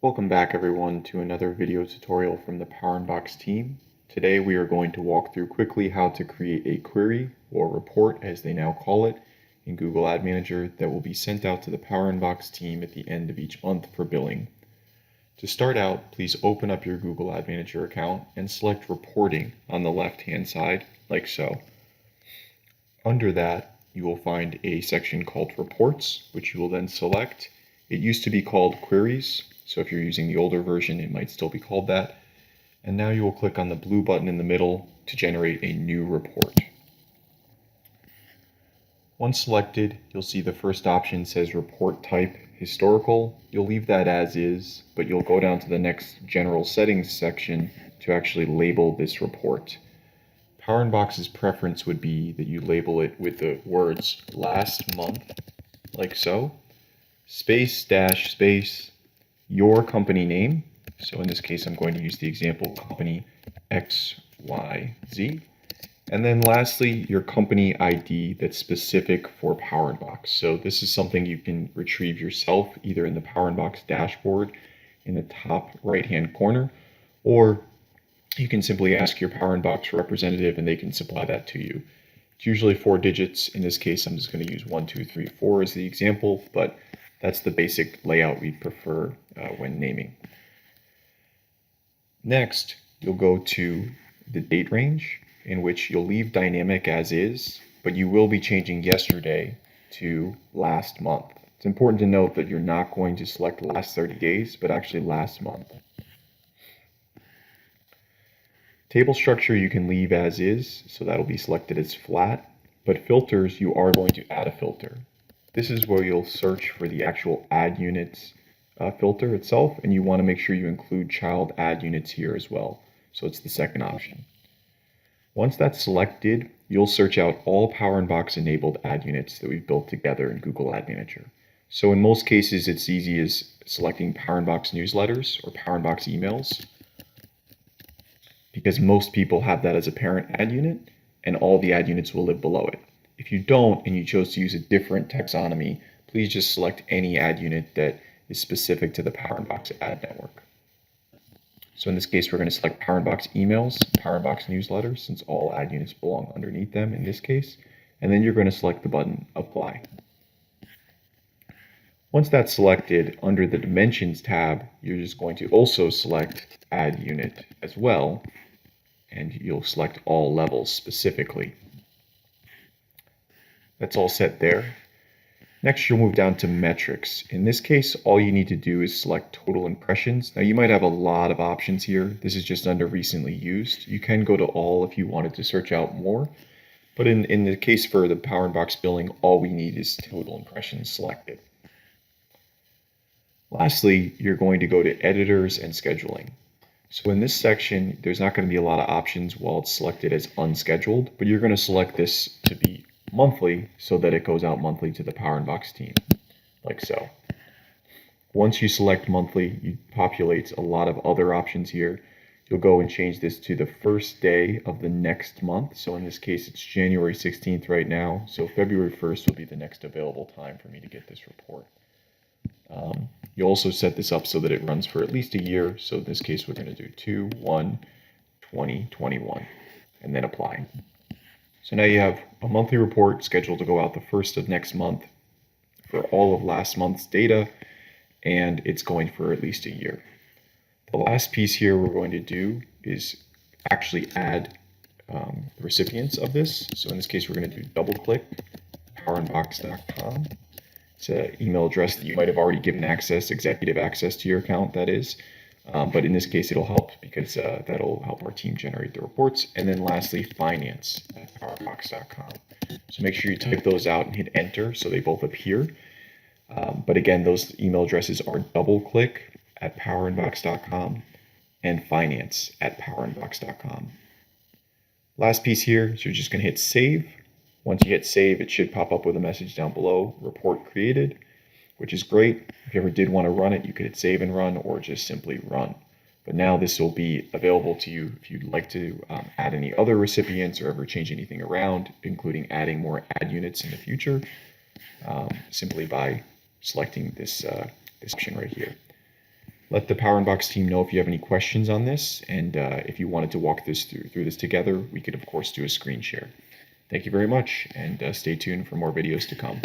Welcome back everyone to another video tutorial from the PowerInbox team. Today we are going to walk through quickly how to create a query or report as they now call it in Google Ad Manager that will be sent out to the PowerInbox team at the end of each month for billing. To start out, please open up your Google Ad Manager account and select Reporting on the left hand side like so. Under that you will find a section called Reports, which you will then select. It used to be called Queries, so if you're using the older version, it might still be called that. And now you will click on the blue button in the middle to generate a new report. Once selected, you'll see the first option says Report Type Historical. You'll leave that as is, but you'll go down to the next General Settings section to actually label this report. PowerInbox's preference would be that you label it with the words last month, like so, space dash space, your company name. So in this case, I'm going to use the example company XYZ. And then lastly, your company ID that's specific for PowerInbox. So this is something you can retrieve yourself, either in the PowerInbox dashboard in the top right-hand corner, or you can simply ask your PowerInbox representative and they can supply that to you. It's usually 4 digits. In this case, I'm just going to use 1, 2, 3, 4 as the example, but that's the basic layout we prefer when naming. Next, you'll go to the date range, in which you'll leave dynamic as is, but you will be changing yesterday to last month. It's important to note that you're not going to select last 30 days, but actually last month. Table structure you can leave as is, so that'll be selected as flat, but filters you are going to add a filter. This is where you'll search for the actual ad units filter itself, and you want to make sure you include child ad units here as well. So it's the second option. Once that's selected, you'll search out all PowerInbox enabled ad units that we've built together in Google Ad Manager. So in most cases, it's easy as selecting PowerInbox newsletters or PowerInbox emails, because most people have that as a parent ad unit and all the ad units will live below it. If you don't and you chose to use a different taxonomy, please just select any ad unit that is specific to the PowerInbox ad network. So in this case, we're going to select PowerInbox emails, PowerInbox newsletters, since all ad units belong underneath them in this case, and then you're going to select the button Apply. Once that's selected, under the Dimensions tab, you're just going to also select Ad Unit as well, and you'll select all levels specifically. That's all set there. Next, you'll move down to Metrics. In this case, all you need to do is select Total Impressions. Now, you might have a lot of options here. This is just under Recently Used. You can go to All if you wanted to search out more, but in the case for the PowerInbox billing, all we need is Total Impressions selected. Lastly, you're going to go to Editors and Scheduling. So in this section, there's not going to be a lot of options while it's selected as unscheduled, but you're going to select this to be monthly so that it goes out monthly to the PowerInbox team, like so. Once you select monthly, it populates a lot of other options here. You'll go and change this to the first day of the next month. So in this case, it's January 16th right now. So February 1st will be the next available time for me to get this report. You'll also set this up so that it runs for at least a year. So in this case, we're going to do 2/1/2021 and then apply. So now you have a monthly report scheduled to go out the first of next month for all of last month's data, and it's going for at least a year. The last piece here we're going to do is actually add the recipients of this. So in this case, we're going to do doubleclick PowerInbox.com. It's an email address that you might have already given access, executive access to your account, that is. But in this case, it'll help because that'll help our team generate the reports. And then lastly, finance at PowerInbox.com. So make sure you type those out and hit enter so they both appear. But again, those email addresses are doubleclick at PowerInbox.com and finance at PowerInbox.com. Last piece here, so you're just going to hit save. Once you hit save, it should pop up with a message down below, report created, which is great. If you ever did want to run it, you could hit save and run or just simply run. But now this will be available to you if you'd like to add any other recipients or ever change anything around, including adding more ad units in the future, simply by selecting this option right here. Let the PowerInbox team know if you have any questions on this, and if you wanted to walk this through this together, we could of course do a screen share. Thank you very much, and stay tuned for more videos to come.